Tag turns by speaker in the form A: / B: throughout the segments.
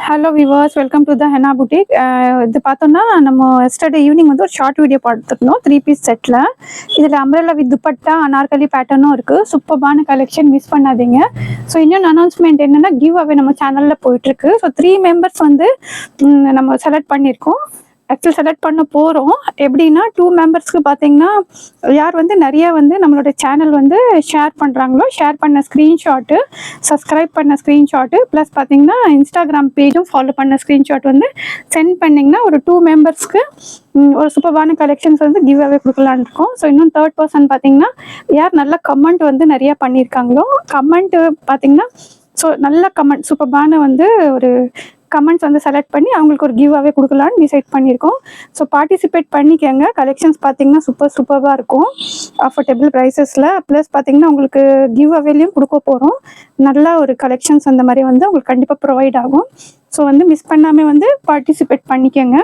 A: Hello viewers, welcome to the henna boutique. இது பார்த்தோம்னா நம்ம எஸ்டர்டே ஈவினிங் வந்து ஒரு ஷார்ட் வீடியோ பார்த்துருந்தோம் 3 பீஸ் செட்டில். இதில் அம்ரல்லா வித் துப்பட்டா அனார்கலி பேட்டர்னும் இருக்குது. சூப்பர்பான கலெக்ஷன், மிஸ் பண்ணாதீங்க. ஸோ இன்னொன்று அனௌன்ஸ்மெண்ட் என்னென்னா, கிவ் அவே நம்ம சேனலில் போயிட்டுருக்கு. ஸோ 3 மெம்பர்ஸ் வந்து நம்ம செலக்ட் பண்ணியிருக்கோம். ஆக்சுவல் செலக்ட் பண்ண போகிறோம். எப்படின்னா 2 மெம்பர்ஸ்க்கு பார்த்தீங்கன்னா, யார் வந்து நிறைய வந்து நம்மளோட சேனல் வந்து ஷேர் பண்ணுறாங்களோ, ஷேர் பண்ண ஸ்க்ரீன்ஷாட்டு, சப்ஸ்கிரைப் பண்ண ஸ்க்ரீன்ஷாட்டு, ப்ளஸ் பார்த்தீங்கன்னா இன்ஸ்டாகிராம் பேஜும் ஃபாலோ பண்ண ஸ்க்ரீன்ஷாட் வந்து சென்ட் பண்ணிங்கன்னா ஒரு 2 மெம்பர்ஸ்க்கு ஒரு சூப்பர்பான கலெக்ஷன்ஸ் வந்து கிவ் அவே கொடுக்கலான்னு இருக்கோம். ஸோ இன்னும் 3rd பர்சன் பார்த்தீங்கன்னா, யார் நல்ல கமெண்ட் வந்து நிறைய பண்ணியிருக்காங்களோ, கமெண்ட்டு பார்த்தீங்கன்னா ஸோ நல்ல கமெண்ட் சூப்பர்பான வந்து ஒரு கமெண்ட்ஸ் வந்து செலக்ட் பண்ணி அவங்களுக்கு ஒரு கிவ் அவே கொடுக்கலான்னு டிசைட் பண்ணியிருக்கோம். ஸோ பார்ட்டிசிபேட் பண்ணிக்கங்க. கலெக்ஷன்ஸ் பார்த்தீங்கன்னா சூப்பராக இருக்கும், அஃபோர்டபுள் ப்ரைஸஸில். ப்ளஸ் பார்த்தீங்கன்னா உங்களுக்கு கிவ் அவேலையும் கொடுக்க போகிறோம். நல்ல ஒரு கலெக்ஷன்ஸ் அந்த மாதிரி வந்து உங்களுக்கு கண்டிப்பாக ப்ரொவைட் ஆகும். ஸோ வந்து மிஸ் பண்ணாமல் வந்து பார்ட்டிசிபேட் பண்ணிக்கங்க.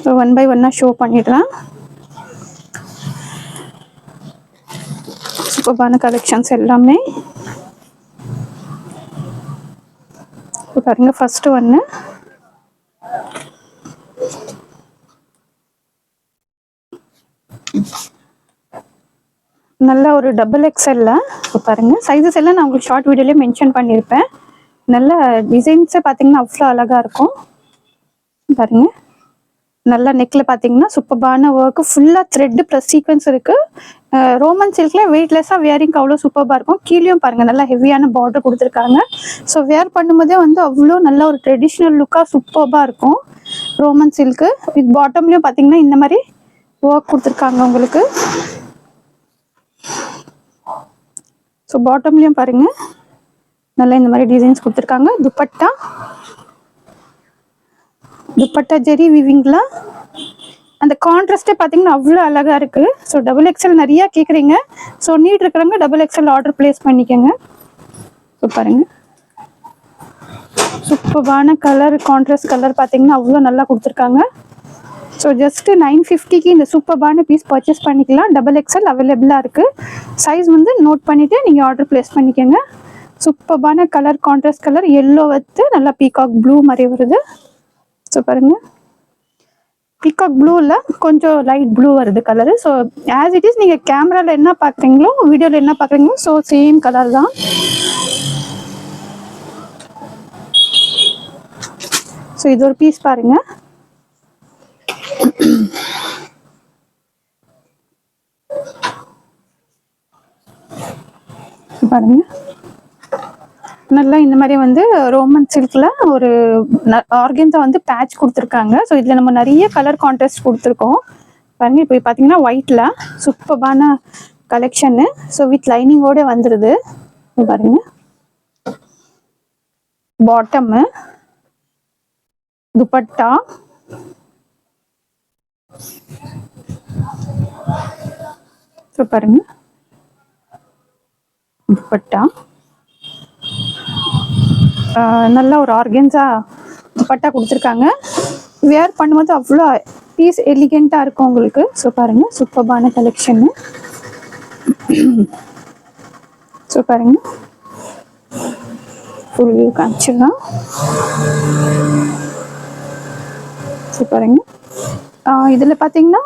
A: ஸோ 1 by 1 ஷோ பண்ணிடலாம். சூப்பர்பான கலெக்ஷன்ஸ் எல்லாமே பாருங்க. ஃபர்ஸ்ட் ஒன்று நல்ல ஒரு XXL பாருங்க. சைஸஸ் எல்லாம் நான் உங்களுக்கு ஷார்ட் வீடியோலேயே மென்ஷன் பண்ணியிருப்பேன். நல்ல டிசைன்ஸை பார்த்தீங்கன்னா அவ்வளோ அழகாக இருக்கும் பாருங்க. நல்லா நெக்கில் பார்த்தீங்கன்னா சூப்பர்பான ஒர்க்கு, ஃபுல்லாக த்ரெட்டு ப்ளஸ் சீக்வன்ஸ் இருக்குது. ரோமன் சில்கில் வெயிட்லெஸ்ஸாக வேரிங்க்கு அவ்வளோ சூப்பராக இருக்கும். கீழேயும் பாருங்கள் நல்லா ஹெவியான பார்டர் கொடுத்துருக்காங்க. ஸோ வேர் பண்ணும்போதே வந்து அவ்வளோ நல்ல ஒரு ட்ரெடிஷ்னல் லுக்காக சூப்பராக இருக்கும். ரோமன் சில்க்கு வித் பாட்டம்லேயும் பார்த்தீங்கன்னா இந்த மாதிரி ஒர்க் கொடுத்துருக்காங்க உங்களுக்கு. ஸோ பாட்டம்லேயும் பாருங்கள் நல்லா இந்த மாதிரி டிசைன்ஸ் கொடுத்துருக்காங்க. துப்பட்டா ஜெரி வீவிங்கில் அந்த கான்ட்ராஸ்டே பார்த்தீங்கன்னா அவ்வளோ அழகாக இருக்குது. ஸோ XXL நிறையா கேட்குறீங்க. ஸோ நீட் இருக்கிறவங்க XXL ஆர்டர் ப்ளேஸ் பண்ணிக்கோங்க. ஸோ பாருங்கள் சூப்பர்பான கலர், கான்ட்ராஸ்ட் கலர் பார்த்தீங்கன்னா அவ்வளோ நல்லா கொடுத்துருக்காங்க. ஸோ ஜஸ்ட்டு 950க்கு இந்த சூப்பர்பான பீஸ் பர்ச்சேஸ் பண்ணிக்கலாம். XXL அவைலபிளாக இருக்குது. சைஸ் வந்து நோட் பண்ணிவிட்டு நீங்கள் ஆர்டர் ப்ளேஸ் பண்ணிக்கோங்க. சூப்பர்பான colour, contrast colour yellow with நல்லா பீகாக் ப்ளூ மாதிரி வருது. ஸோ பாருங்கள், பீகாக் ப்ளூவில் கொஞ்சம் லைட் ப்ளூ வருது colour. So as it is நீங்கள் கேமராவில் என்ன பார்க்குறீங்களோ, வீடியோவில் என்ன பார்க்குறீங்களோ, ஸோ சேம் கலர் தான். ஸோ இது ஒரு பீஸ் பாருங்கள். பாருங்க நல்லா இந்த மாதிரி வந்து ரோமன் சில்கில் ஒரு ஆர்கன்ஸா வந்து பேட்ச் கொடுத்துருக்காங்க. ஸோ இதில் நம்ம நிறைய கலர் கான்ட்ராஸ்ட் கொடுத்துருக்கோம் பாருங்க. இப்போ பார்த்தீங்கன்னா ஒயிட்டில் சூப்பர்பான கலெக்ஷனு. ஸோ வித் லைனிங்கோட வந்துடுது பாருங்க. பாட்டமு, துப்பட்டா, ஸோ பாருங்க துப்பட்டா நல்ல ஒரு ஆர்கன்ஸா துப்பட்டா கொடுத்துருக்காங்க. வேர் பண்ணும்போது அவ்வளோ பீஸ் எலிகெண்ட்டாக இருக்கும் உங்களுக்கு. ஸோ பாருங்கள் சூப்பர்பான கலெக்ஷனு. ஸோ பாருங்கள் ஃபுல் வியூ காமிச்சிடலாம். ஸோ பாருங்கள் இதில் பார்த்தீங்கன்னா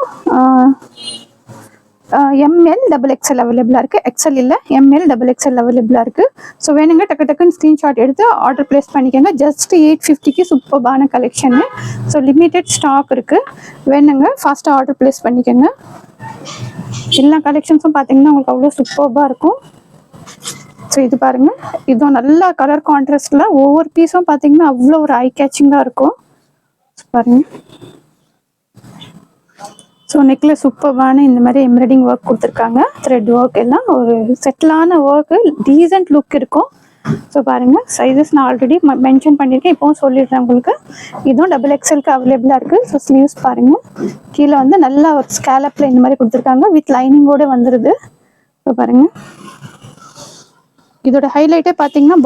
A: ML XXL அவைலபிளாக இருக்குது. XL இல்லை, ML XXL அவைலபிளாக இருக்குது. ஸோ வேணுங்க டக்குன்னு ஸ்க்ரீன்ஷாட் எடுத்து ஆர்டர் ப்ளேஸ் பண்ணிக்கோங்க. ஜஸ்ட் 850க்கு சூப்பர்பான கலெக்ஷனு. ஸோ லிமிட்டெட் ஸ்டாக் இருக்குது. வேணுங்க ஃபாஸ்ட்டாக ஆர்டர் ப்ளேஸ் பண்ணிக்கோங்க. எல்லா கலெக்ஷன்ஸும் பார்த்தீங்கன்னா உங்களுக்கு அவ்வளோ சூப்பராக இருக்கும். ஸோ இது பாருங்கள், இதுவும் நல்ல கலர் கான்ட்ராஸ்டில் ஒவ்வொரு பீஸும் பார்த்தீங்கன்னா அவ்வளோ ஒரு ஐ கேச்சிங்காக இருக்கும். பாருங்கள். ஸோ நெக்கில் சூப்பர்பான இந்த மாதிரி எம்ப்ராய்டிங் ஒர்க் கொடுத்துருக்காங்க. த்ரெட் ஒர்க் எல்லாம் ஒரு செட்டிலான ஒர்க்கு, டீசென்ட் லுக் இருக்கும். ஸோ பாருங்கள் சைஸஸ் நான் ஆல்ரெடி மென்ஷன் பண்ணியிருக்கேன், இப்போவும் சொல்லிடுறேன் உங்களுக்கு. இதுவும் XXLக்கு அவைலபிளாக இருக்குது. ஸோ ஸ்லீவ்ஸ் பாருங்கள், கீழே வந்து நல்லா ஒரு ஸ்கேலப்பில் இந்த மாதிரி கொடுத்துருக்காங்க. வித் லைனிங்கோடு வந்துடுது. ஸோ பாருங்கள், இதோட ஹைலைட்டே பார்த்தீங்கன்னா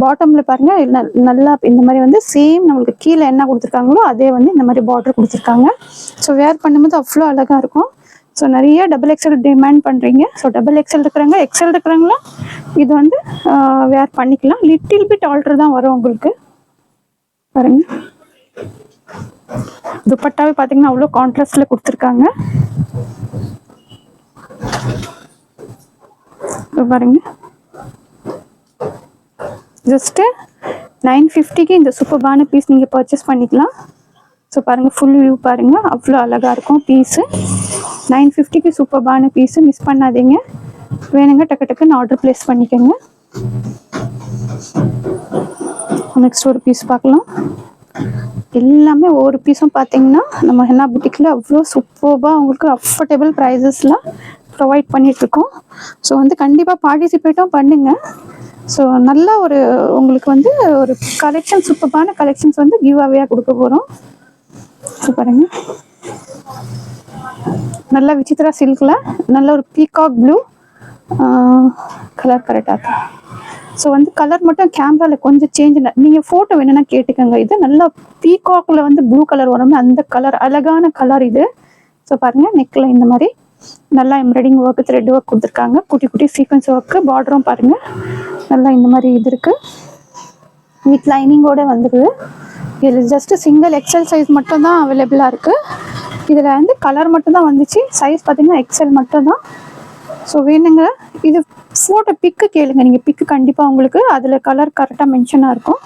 A: பாட்டமில் பாருங்கள் நல்லா இந்த மாதிரி வந்து சேம் நம்மளுக்கு கீழே என்ன கொடுத்துருக்காங்களோ அதே வந்து இந்த மாதிரி பார்டர் கொடுத்துருக்காங்க. ஸோ வேர் பண்ணும்போது அவ்வளோ அழகாக இருக்கும். ஸோ நிறைய டபுள் எக்ஸல் டிமாண்ட் பண்ணுறீங்க. ஸோ டபுள் எக்ஸல் இருக்கிறாங்க, எக்ஸல் இருக்கிறாங்களா இது வந்து வேர் பண்ணிக்கலாம். லிட்டில் பிட் ஆல்டர் தான் வரும் உங்களுக்கு. பாருங்க, துப்பட்டாவே பார்த்தீங்கன்னா அவ்வளோ கான்ட்ராஸ்டில் கொடுத்துருக்காங்க. பாருங்க, ஜஸ்ட்டு 950க்கு இந்த சூப்பர்பான பீஸ் நீங்கள் பர்ச்சேஸ் பண்ணிக்கலாம். ஸோ பாருங்கள், ஃபுல் வியூ பாருங்கள், அவ்வளோ அழகாக இருக்கும் பீஸு. 950க்கு சூப்பர்பான பீஸு, மிஸ் பண்ணாதீங்க. வேணுங்க டக்கு டக்குன்னு ஆர்டர் ப்ளேஸ் பண்ணிக்கோங்க. நெக்ஸ்ட் ஒரு பீஸ் பார்க்கலாம். எல்லாமே ஒவ்வொரு பீஸும் பார்த்தீங்கன்னா நம்ம ஹென்னா புட்டிக்கில் அவ்வளோ சூப்பர்பாக உங்களுக்கு அஃபோர்டபுள் ப்ரைஸஸ்லாம் ப்ரொவைட் பண்ணிகிட்ருக்கோம். ஸோ வந்து கண்டிப்பாக பார்ட்டிசிபேட்டும் பண்ணுங்கள். ஸோ நல்லா ஒரு உங்களுக்கு வந்து ஒரு கலெக்ஷன், சூப்பர்பான கலெக்ஷன்ஸ் வந்து கிவ் அவேயாக கொடுக்க போகிறோம். ஸோ பாருங்க, நல்லா விசித்ரா சில்கில் நல்ல ஒரு பீகாக் ப்ளூ கலர் கரெக்டாக. ஸோ வந்து கலர் மட்டும் கேமராவில் கொஞ்சம் சேஞ்ச் இல்லை, நீங்கள் ஃபோட்டோ வேணுன்னா கேட்டுக்கோங்க. இது நல்லா பீகாக்கில் வந்து ப்ளூ கலர் வரும், அந்த கலர் அழகான கலர் இது. ஸோ பாருங்கள், நெக்கில் இந்த மாதிரி நல்லா எம்ப்ராய்டிங் ஒர்க்கு, த்ரெட் ஒர்க் கொடுத்துருக்காங்க. குட்டி குட்டி சீக்வன்ஸ் ஒர்க்கு, பார்டரும் பாருங்கள் நல்லா இந்த மாதிரி இது இருக்குது. வித் லைனிங்கோடு வந்துடுது. இதில் ஜஸ்ட்டு சிங்கிள் எக்ஸல் சைஸ் மட்டும்தான் அவைலபிளாக இருக்குது. இதில் வந்து கலர் மட்டும்தான் வந்துச்சு, சைஸ் பார்த்திங்கன்னா எக்ஸல் மட்டும்தான். ஸோ வேணுங்க, இது ஃபோட்டோ பிக்கு கேளுங்க, நீங்கள் பிக்கு கண்டிப்பாக உங்களுக்கு அதில் கலர் கரெக்டாக மென்ஷனாக இருக்கும்.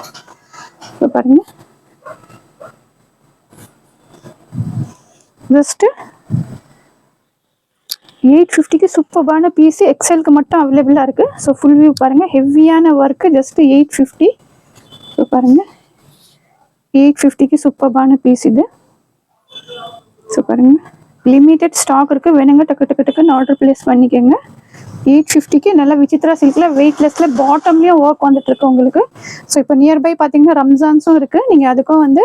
A: ஸோ பாருங்கள், ஜஸ்ட்டு 850க்கு சூப்பர்பான பீஸு, எக்ஸலுக்கு மட்டும் அவைலபிளாக இருக்குது. ஸோ ஃபுல் வியூ பாருங்கள், ஹெவியான ஒர்க்கு, ஜஸ்ட்டு 850. ஸோ பாருங்கள், 850க்கு சூப்பர்பான பீஸ் இது. ஸோ பாருங்கள், லிமிட்டட் ஸ்டாக் இருக்குது, வேணுங்க டக்கு டக்கு டக்குன்னு ஆர்டர் ப்ளேஸ் பண்ணிக்கோங்க. 850க்கு நல்லா விசித்ரா சில்கில் வெயிட்லெஸில் பாட்டம்லேயும் ஒர்க் வந்துட்டுருக்கு உங்களுக்கு. ஸோ இப்போ நியர்பை பார்த்தீங்கன்னா ரம்ஜான்ஸும் இருக்குது, நீங்கள் அதுக்கும் வந்து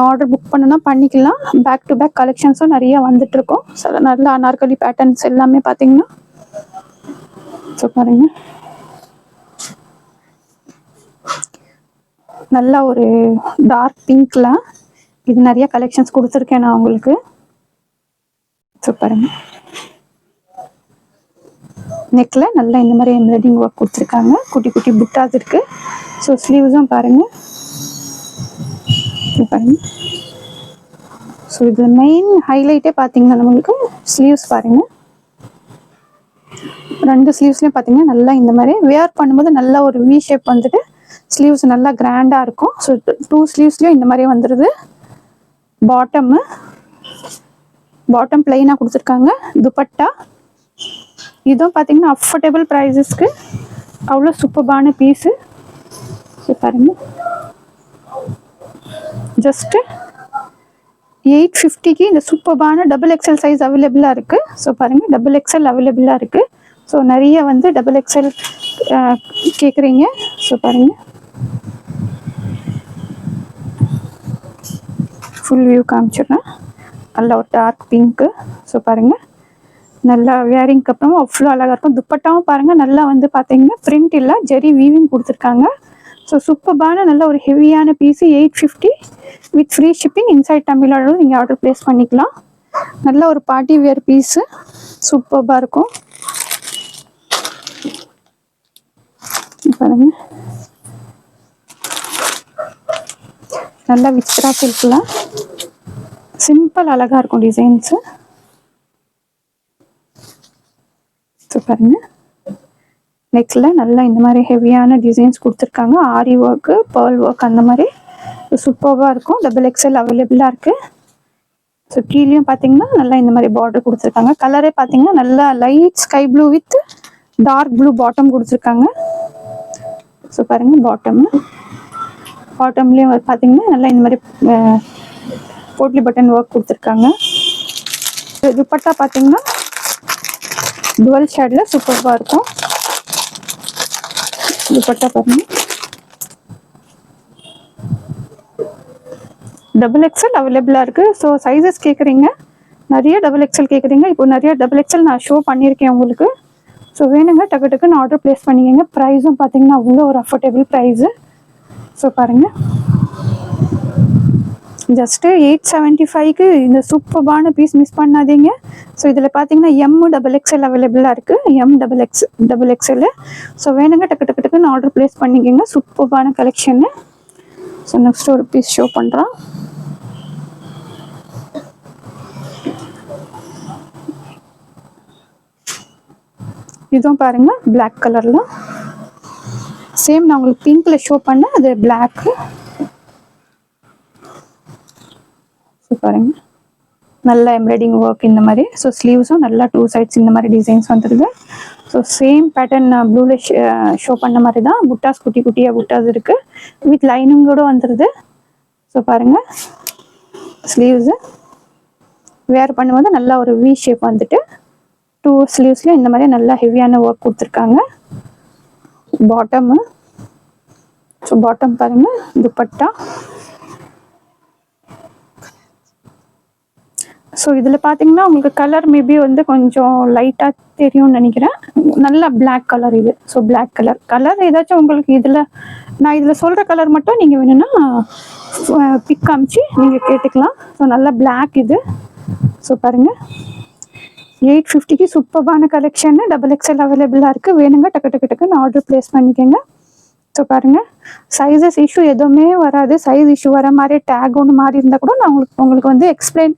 A: ஆர்டர் புக் பண்ணணும்னா பண்ணிக்கலாம். பேக் டு பேக் கலெக்ஷன்ஸும் நிறைய வந்துட்டுருக்கோம். ஸோ நல்ல அனார்கலி பேட்டர்ன்ஸ் எல்லாமே பார்த்தீங்கன்னா. ஸோ பாருங்க, நல்லா ஒரு டார்க் பிங்க்ல இது நிறைய கலெக்ஷன்ஸ் கொடுத்துருக்கேன் நான் உங்களுக்கு. ஸோ பாருங்க, நெக்கில் நல்லா இந்த மாதிரி எம்ப்ராய்டிங் ஒர்க் கொடுத்துருக்காங்க, குட்டி குட்டி புட்டாஸ் இருக்குது. ஸோ ஸ்லீவ்ஸும் பாருங்கள். பாருங்க, ஸோ இதில் மெயின் ஹைலைட்டே பார்த்தீங்கன்னா நம்மளுக்கு ஸ்லீவ்ஸ் பாருங்கள். ரெண்டு ஸ்லீவ்ஸ்லேயும் பார்த்தீங்கன்னா நல்லா இந்த மாதிரி வேர் பண்ணும்போது நல்லா ஒரு வி ஷேப் வந்துட்டு ஸ்லீவ்ஸ் நல்லா கிராண்டாக இருக்கும். ஸோ 2 ஸ்லீவ்ஸ்லேயும் இந்த மாதிரியே வந்துடுது. பாட்டம் பிளைனாக கொடுத்துருக்காங்க. துப்பட்டா இதுவும் பார்த்தீங்கன்னா அஃபோர்டபுள் ப்ரைஸஸ்க்கு அவ்வளோ சூப்பர்பான பீஸு. ஸோ பாருங்கள், ஜஸ்ட்டு 850க்கு இந்த சூப்பர்பான டபுள் எக்ஸல் சைஸ் அவைலபிளாக இருக்குது. ஸோ பாருங்கள், டபுள் எக்ஸல் அவைலபிளாக இருக்குது. ஸோ நிறைய வந்து டபுள் எக்ஸல் கேட்குறீங்க. ஸோ பாருங்கள், ஃபுல் வியூ காமிச்சிடுறேன். நல்லா ஒரு டார்க் பிங்க்கு. ஸோ பாருங்கள், நல்லா வேரிங்க்கு அப்புறம் அவ்வளோ அழகாக இருக்கும். துப்பட்டாவும் பாருங்கள் நல்லா வந்து பார்த்தீங்கன்னா பிரிண்ட் இல்லை, ஜெரி வீவிங் கொடுத்துருக்காங்க. ஸோ சூப்பர்பான நல்ல ஒரு ஹெவியான piece 850 with free shipping inside Tamil Nadu நீங்கள் ஆர்டர் ப்ளேஸ் பண்ணிக்கலாம். நல்ல ஒரு பார்ட்டி வேர் பீஸு, சூப்பர்பாக இருக்கும். பாருங்க, நல்லா விசித்ரா சில்கில் சிம்பிள் அழகாக இருக்கும் டிசைன்ஸு. ஸோ பாருங்க, நெக்கில் நல்லா இந்த மாதிரி ஹெவியான டிசைன்ஸ் கொடுத்துருக்காங்க. ஆரி ஒர்க்கு, பேர்ல் ஒர்க் அந்த மாதிரி சூப்பர்பாக இருக்கும். டபுள் எக்ஸல் அவைலபிளாக இருக்குது. ஸோ கீழேயும் பார்த்தீங்கன்னா நல்லா இந்த மாதிரி பார்டர் கொடுத்துருக்காங்க. கலரே பார்த்தீங்கன்னா நல்லா light sky blue with dark blue bottom கொடுத்துருக்காங்க. ஸோ பாருங்கள், பாட்டம்லேயும் பார்த்தீங்கன்னா நல்லா இந்த மாதிரி போட்லி பட்டன் ஒர்க் கொடுத்துருக்காங்க. துப்பட்டா பார்த்தீங்கன்னா டுவல் ஷேடில் சூப்பர்பாக இருக்கும். துப்பட்டா பாருங்கள், டபுள் எக்ஸல் அவைலபிளாக இருக்குது. ஸோ சைஸஸ் கேட்குறீங்க, நிறைய டபுள் எக்ஸல் கேட்குறீங்க. இப்போ நிறைய டபுள் எக்ஸல் நான் ஷோ பண்ணியிருக்கேன் உங்களுக்கு. ஸோ வேணுங்க டக்கு டக்குன்னு ஆர்டர் ப்ளேஸ் பண்ணிக்கோங்க. ப்ரைஸும் பார்த்தீங்கன்னா அவ்வளோ ஒரு அஃபோர்டபுள் ப்ரைஸு. ஸோ பாருங்கள், ஜஸ்ட்டு 875க்கு இந்த சூப்பர்பான பீஸ் மிஸ் பண்ணாதீங்க. ஸோ இதில் பார்த்தீங்கன்னா XXL அவைலபிளாக இருக்குது. XXL. ஸோ வேணுங்க டக்கு டக்கு டக்குன்னு ஆர்டர் ப்ளேஸ் பண்ணிக்கோங்க. சூப்பர்பான கலெக்ஷன்னு. ஸோ நெக்ஸ்ட் ஒரு பீஸ் ஷோ பண்ணுறோம். இதுவும் பாருங்கள் பிளாக் கலரில். சேம் நான் உங்களுக்கு பிங்க்கில் ஷோ பண்ணேன், அது பிளாக்கு. பாருங்க நல்ல எம்ப்ராய்டிங் ஒர்க் இந்த மாதிரி. ஸோ ஸ்லீவ்ஸும் நல்லா 2 சைட்ஸ் இந்த மாதிரி டிசைன்ஸ் வந்துடுது. ஸோ சேம் பேட்டர்ன் ப்ளூல ஷோ பண்ண மாதிரி தான். புட்டாஸ் குட்டி குட்டியாக புட்டாஸ் இருக்குது, வித் லைனிங் கூட வந்துடுது. ஸோ பாருங்கள் ஸ்லீவ்ஸு வேர் பண்ணும்போது நல்லா ஒரு வி ஷேப் வந்துட்டு 2 ஸ்லீவ்ஸில் இந்த மாதிரி நல்லா ஹெவியான ஒர்க் கொடுத்துருக்காங்க. பாட்டமு, ஸோ பாட்டம் பாருங்கள் துப்பட்டா. ஸோ இதில் பார்த்தீங்கன்னா உங்களுக்கு கலர் மேபி வந்து கொஞ்சம் லைட்டாக தெரியும்னு நினைக்கிறேன். நல்ல பிளாக் கலர் இது. ஸோ பிளாக் கலர் ஏதாச்சும் உங்களுக்கு இதில் நான் இதில் சொல்கிற கலர் மட்டும் நீங்கள் வேணும்னா பிக் காமிச்சு நீங்கள் கேட்டுக்கலாம். ஸோ நல்ல பிளாக் இது. ஸோ பாருங்கள் 850க்கு சூப்பர்பான கலெக்ஷன்னு XXL அவைலபிளாக இருக்குது. வேணுங்க டக்கு டக்கு டக்குன்னு ஆர்டர் ப்ளேஸ் பண்ணிக்கோங்க. ஸோ பாருங்கள் சைஸஸ் இஷ்யூ எதுவுமே வராது. சைஸ் இஷ்யூ வர மாதிரி டேக் ஒன்று மாதிரி இருந்தால் கூட நான் உங்களுக்கு வந்து எக்ஸ்பிளைன்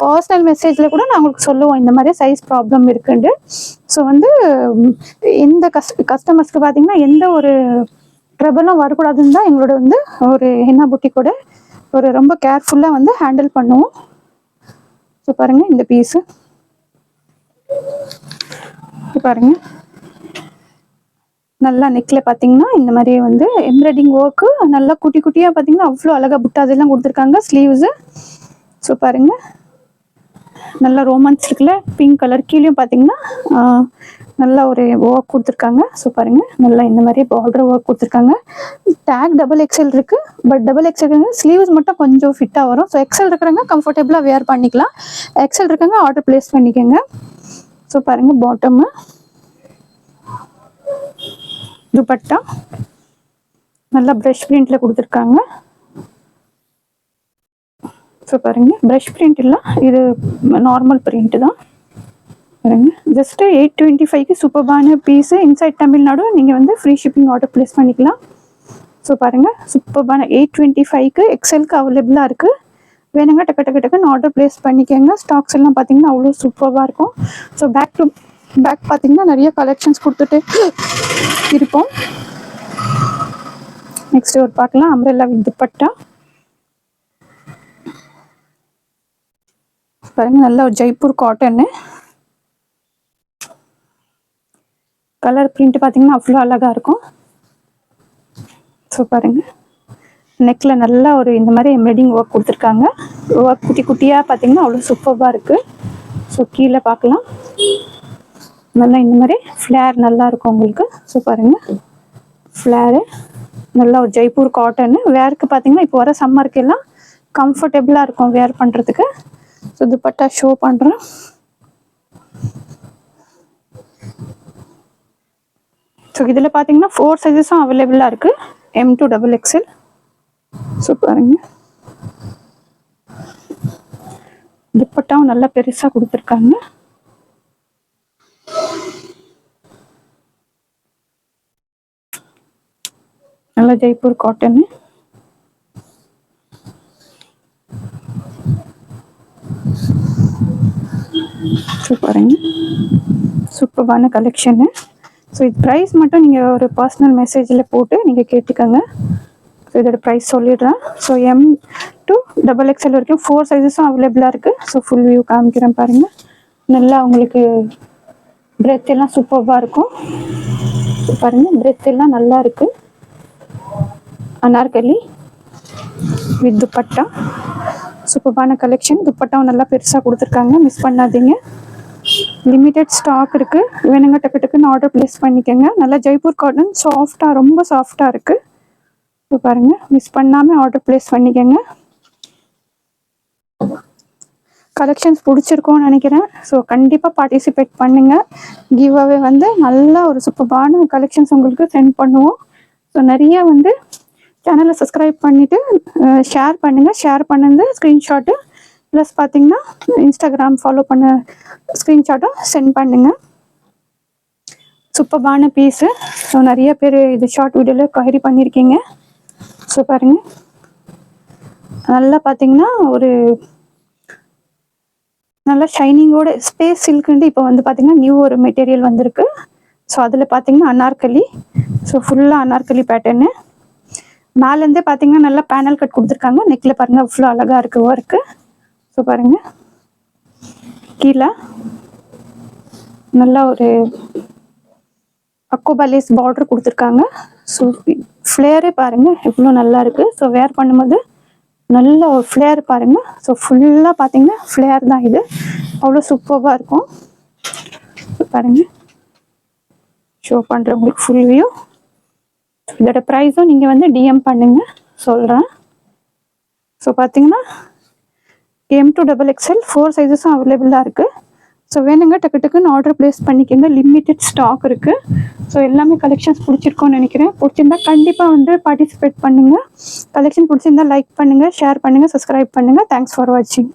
A: பர்சனல் மெசேஜில் கூட நான் உங்களுக்கு சொல்லுவோம் இந்த மாதிரி சைஸ் ப்ராப்ளம் இருக்குண்டு. ஸோ வந்து இந்த கஸ்டமர்ஸ்க்கு பார்த்தீங்கன்னா எந்த ஒரு ட்ரபிளும் வரக்கூடாதுன்னு தான் எங்களோட வந்து ஒரு ஹென்னா புட்டிக்கோட ஒரு ரொம்ப கேர்ஃபுல்லாக வந்து ஹேண்டில் பண்ணுவோம். ஸோ பாருங்கள் இந்த பீஸு பாருங்கள் நல்லா நெக்கில் பார்த்தீங்கன்னா இந்த மாதிரி வந்து எம்ப்ராய்டிங் ஒர்க்கு நல்லா குட்டி குட்டியாக பார்த்தீங்கன்னா அவ்வளோ அழகாக புட்டாஸெல்லாம் கொடுத்துருக்காங்க ஸ்லீவ்ஸு. ஸோ பாருங்கள் நல்லா ரோமான்ஸ் இருக்குல்ல, பிங்க் கலர். கீழேயும் பார்த்தீங்கன்னா நல்லா ஒரு ஒர்க் கொடுத்துருக்காங்க. ஸோ பாருங்கள் நல்லா இந்த மாதிரி பார்டர் ஒர்க் கொடுத்துருக்காங்க. டேக் XXL இருக்குது, பட் XXL ஸ்லீவ்ஸ் மட்டும் கொஞ்சம் ஃபிட்டாக வரும். ஸோ XL இருக்கிறவங்க கம்ஃபர்டபுளாக வேர் பண்ணிக்கலாம். XL இருக்கவங்க ஆர்டர் ப்ளேஸ் பண்ணிக்கோங்க. ஸோ பாருங்கள் பாட்டமு, துப்பட்டா நல்லா ப்ரஷ் பிரிண்டில் கொடுத்துருக்காங்க. ஸோ பாருங்கள் ப்ரஷ் பிரிண்ட் இல்லை, இது நார்மல் பிரிண்ட்டு தான். பாருங்கள் ஜஸ்ட்டு 825க்கு சூப்பர்பான பீஸு. இன்சைட் தமிழ்நாடு நீங்கள் வந்து ஃப்ரீ ஷிப்பிங் ஆர்டர் ப்ளேஸ் பண்ணிக்கலாம். ஸோ பாருங்கள் சூப்பர்பான 825க்கு XLக்கு அவைலபிளாக இருக்குது. வேணுங்க டக்கு டக்கு டக்குன்னு ஆர்டர் ப்ளேஸ் பண்ணிக்கோங்க. ஸ்டாக்ஸ் எல்லாம் பார்த்தீங்கன்னா அவ்வளோ சூப்பராக இருக்கும். ஸோ பேக் பார்த்தீங்கன்னா நிறைய கலெக்ஷன்ஸ் கொடுத்துட்டு இருப்போம். நெக்ஸ்ட் ஒரு பார்க்கலாம் அம்ப்ரெல்லா வித் துப்பட்டா. பாருங்க நல்ல ஒரு ஜெய்ப்பூர் காட்டன்னு கலர் பிரிண்ட் பார்த்தீங்கன்னா அவ்வளோ அழகாக இருக்கும். ஸோ பாருங்க நெக்கில் நல்லா ஒரு இந்த மாதிரி எம்ப்ராய்டிங் ஒர்க் கொடுத்துருக்காங்க. ஒர்க் குட்டி குட்டியாக பார்த்தீங்கன்னா அவ்வளோ சூப்பராக இருக்குது. ஸோ கீழே பார்க்கலாம் நல்லா இந்த மாதிரி ஃப்ளேர் நல்லா இருக்கும் உங்களுக்கு. ஸோ பாருங்கள் ஃப்ளேரு நல்லா ஒரு ஜெய்ப்பூர் காட்டன்னு. வேருக்கு பார்த்தீங்கன்னா இப்போ வர சம்மருக்கு எல்லாம் கம்ஃபர்டபுளாக இருக்கும் வேர் பண்ணுறதுக்கு. ஸோ துப்பட்டா ஷோ பண்ணுறேன். ஸோ இதில் பார்த்தீங்கன்னா 4 சைஸஸும் அவைலபிளாக இருக்குது, M to XXL. ஸோ பாருங்க துப்பட்டாவும் நல்லா பெருசாக கொடுத்துருக்காங்க. நல்லா ஜெய்ப்பூர் காட்டன்னு. பாருங்க சூப்பரான கலெக்ஷனு. ஸோ இது ப்ரைஸ் மட்டும் நீங்கள் ஒரு பர்சனல் மெசேஜில் போட்டு நீங்கள் கேட்டுக்கோங்க. ஸோ இதோட ப்ரைஸ் சொல்லிடுறேன். ஸோ M to XXL வரைக்கும் 4 சைஸஸும் அவைலபிளாக இருக்குது. ஸோ ஃபுல் வியூ காமிக்கிறேன் பாருங்கள். நல்லா உங்களுக்கு பிரெத் எல்லாம் சூப்பராக இருக்கும். பாருங்கள் பிரெத் எல்லாம் நல்லா இருக்குது. அனார்கலி வித் துப்பட்டா சூப்பரான கலெக்ஷன். துப்பட்டாவும் நல்லா பெருசாக கொடுத்துருக்காங்க, மிஸ் பண்ணாதீங்க. லிமிட்டெட் ஸ்டாக் இருக்குது, வேணுங்க டக்கு டக்குன்னு ஆர்டர் ப்ளேஸ் பண்ணிக்கோங்க. நல்லா ஜெய்ப்பூர் காட்டன் சாஃப்டாக ரொம்ப சாஃப்டாக இருக்குது. இப்போ பாருங்கள் மிஸ் பண்ணாமல் ஆர்டர் ப்ளேஸ் பண்ணிக்கோங்க. கலெக்ஷன்ஸ் பிடிச்சிருக்கோன்னு நினைக்கிறேன். ஸோ கண்டிப்பாக பார்ட்டிசிபேட் பண்ணுங்கள். கிவ் அவே வந்து நல்ல ஒரு சூப்பரான கலெக்ஷன்ஸ் உங்களுக்கு சென்ட் பண்ணுவோம். ஸோ நிறைய வந்து சேனலை சப்ஸ்கிரைப் பண்ணிவிட்டு ஷேர் பண்ணுங்கள். ஷேர் பண்ணது ஸ்க்ரீன்ஷாட்டு ப்ளஸ் பார்த்தீங்கன்னா இன்ஸ்டாகிராம் ஃபாலோ பண்ண ஸ்க்ரீன்ஷாட்டும் சென்ட் பண்ணுங்கள். சூப்பர்பான பீஸு. ஸோ நிறைய பேர் இது ஷார்ட் வீடியோவில் கொயரி பண்ணியிருக்கீங்க. ஸோ பாருங்கள், நல்லா பார்த்தீங்கன்னா ஒரு நல்லா ஷைனிங்கோட ஸ்பேஸ் சில்க்குன்ட்டு இப்போ வந்து பார்த்தீங்கன்னா நியூ ஒரு மெட்டீரியல் வந்திருக்கு. ஸோ அதில் பார்த்தீங்கன்னா அனார்கலி. ஸோ ஃபுல்லாக அனார்கலி பேட்டர்னு. மேலேருந்தே பார்த்தீங்கன்னா நல்லா பேனல் கட் கொடுத்துருக்காங்க. நெக்கில் பாருங்கள் அவ்வளோ அழகாக இருக்குது ஒர்க்கு. ஸோ பாருங்கள், கீழே நல்லா ஒரு அக்கோபாலேஸ் பார்டர் கொடுத்துருக்காங்க. ஸோ ஃப்ளேரே பாருங்கள் எவ்வளோ நல்லா இருக்குது. ஸோ வேர் பண்ணும்போது நல்ல ஒரு ஃப்ளேர் பாருங்கள். ஸோ ஃபுல்லாக பார்த்தீங்கன்னா ஃப்ளேர் தான் இது. அவ்வளோ சூப்பராக இருக்கும். பாருங்கள், ஷோ பண்ணுறேன் உங்களுக்கு ஃபுல் வியூ. இதோட ப்ரைஸும் நீங்கள் வந்து டிஎம் பண்ணுங்க சொல்கிறேன். ஸோ பார்த்தீங்கன்னா M2XXL 4 சைஸஸும் அவைலபிளாக இருக்குது. ஸோ வேணுங்க டக்கு டக்குன்னு ஆர்டர் ப்ளேஸ் பண்ணிக்கோங்க. லிமிட்டட் ஸ்டாக் இருக்குது. ஸோ எல்லாமே கலெக்ஷன்ஸ் பிடிச்சிருக்கோன்னு நினைக்கிறேன். பிடிச்சிருந்தா கண்டிப்பாக வந்து பார்ட்டிசிபேட் பண்ணுங்கள். கலெக்ஷன் பிடிச்சிருந்தா லைக் பண்ணுங்கள், ஷேர் பண்ணுங்கள், சப்ஸ்கிரைப் பண்ணுங்கள். தேங்க்ஸ் ஃபார் வாட்சிங்.